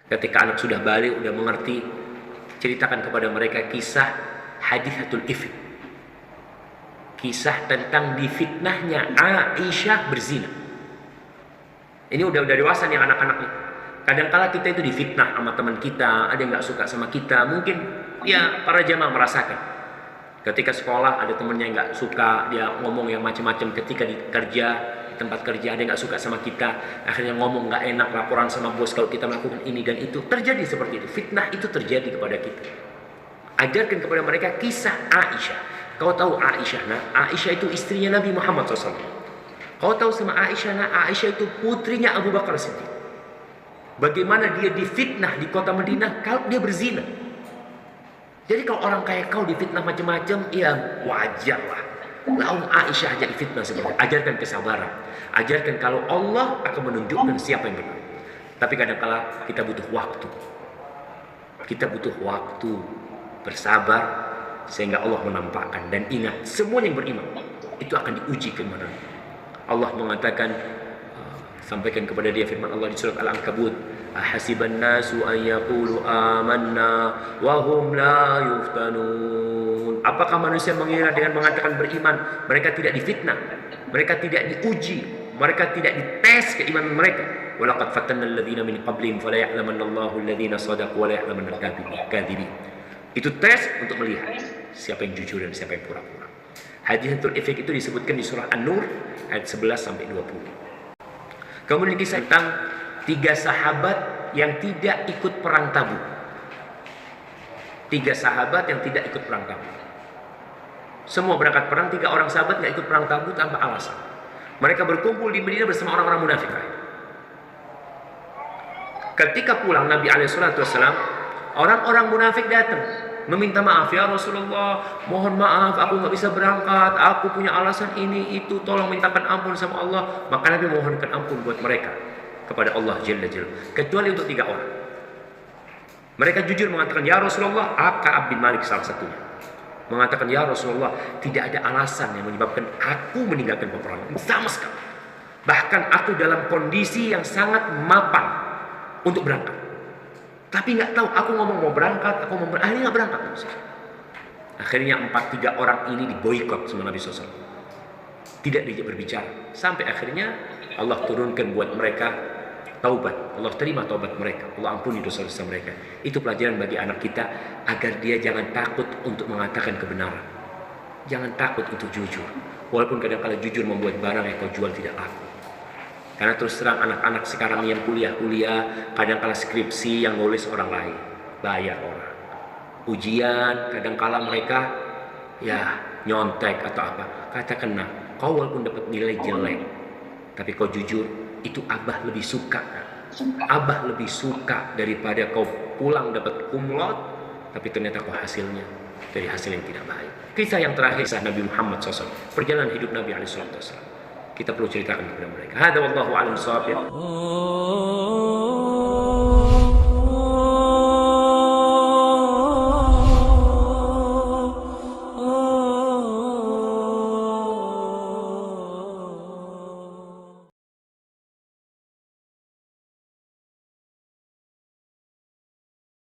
Ketika anak sudah balik, sudah mengerti, ceritakan kepada mereka kisah hadithatul ifk. Kisah tentang difitnahnya Aisyah berzina. Ini udah dewasa nih anak-anak nih. Kadang-kala kita itu difitnah sama teman kita, ada yang nggak suka sama kita. Mungkin ya para jamaah merasakan. Ketika sekolah ada temennya yang nggak suka, dia ngomong yang macam-macam. Ketika di kerja, di tempat kerja ada yang nggak suka sama kita, akhirnya ngomong nggak enak, laporan sama bos kalau kita melakukan ini dan itu. Terjadi seperti itu. Fitnah itu terjadi kepada kita. Ajarkan kepada mereka kisah Aisyah. Kau tahu Aisyah, nah? Aisyah itu istrinya Nabi Muhammad SAW. Kau tahu sama Aisyah, nah? Aisyah itu putrinya Abu Bakar Siddiq. Bagaimana dia difitnah di kota Madinah kalau dia berzina. Jadi kalau orang kayak kau difitnah macam-macam, ya wajar lah. Lalu Aisyah aja difitnah seperti itu. Ajarkan kesabaran. Ajarkan kalau Allah akan menunjukkan siapa yang benar. Tapi kadang-kala kita butuh waktu. Kita butuh waktu bersabar sehingga Allah menampakkan. Dan ingat, semua yang beriman itu akan diuji keimanan. Allah mengatakan, sampaikan kepada dia firman Allah di surat Al-Ankabut, ahasiban nasu an yaqulu amanna wa hum la yuftanun. Apakah manusia mengira dengan mengatakan beriman mereka tidak difitnah, mereka tidak diuji, mereka tidak dites keimanan mereka? Walaqad fatanna alladhina min qablihim fala ya'lamanna Allahu alladhina sadaqu wa la ya'lamanna al-kadhibin. Itu tes untuk melihat siapa yang jujur dan siapa yang pura-pura. Hadithatul ifk itu disebutkan di surah An-Nur ayat 11 sampai 20. Kemudian kisah tentang 3 sahabat yang tidak ikut perang Tabuk. 3 sahabat yang tidak ikut perang Tabuk. Semua berangkat perang, 3 orang sahabat nggak ikut perang Tabuk tanpa alasan. Mereka berkumpul di Madinah bersama orang-orang munafik. Ketika pulang Nabi SAW, orang-orang munafik datang meminta maaf, ya Rasulullah, mohon maaf, aku nggak bisa berangkat, aku punya alasan ini itu, tolong mintakan ampun sama Allah. Maka Nabi mohonkan ampun buat mereka kepada Allah Jalla Jalla, kecuali untuk 3 orang. Mereka jujur mengatakan, ya Rasulullah, Ka'ab bin Malik salah satunya mengatakan, ya Rasulullah, tidak ada alasan yang menyebabkan aku meninggalkan peperangan sama sekali. Bahkan aku dalam kondisi yang sangat mapan untuk berangkat. Tapi nggak tahu, aku ngomong mau berangkat, aku mau berangkat, akhirnya nggak berangkat. Akhirnya 3 orang ini diboikot sama Nabi SAW. Tidak diajak berbicara. Sampai akhirnya Allah turunkan buat mereka taubat. Allah terima taubat mereka. Allah ampuni dosa-dosa mereka. Itu pelajaran bagi anak kita agar dia jangan takut untuk mengatakan kebenaran. Jangan takut untuk jujur. Walaupun kadang-kadang jujur membuat barang yang kau jual tidak laku. Karena terus terang anak-anak sekarang yang kuliah, kadang-kala skripsi yang nulis orang lain, bayar orang. Ujian, kadang-kala mereka ya nyontek atau apa. Katakan, nah, kau walaupun dapat nilai jelek, tapi kau jujur, itu Abah lebih suka. Abah lebih suka daripada kau pulang dapat kumlot, tapi ternyata kau hasilnya dari hasil yang tidak baik. Kisah yang terakhir, kisah Nabi Muhammad SAW, perjalanan hidup Nabi SAW. Kita perlu ceritakan kepada mereka. Hada wallahu a'lam bishawab.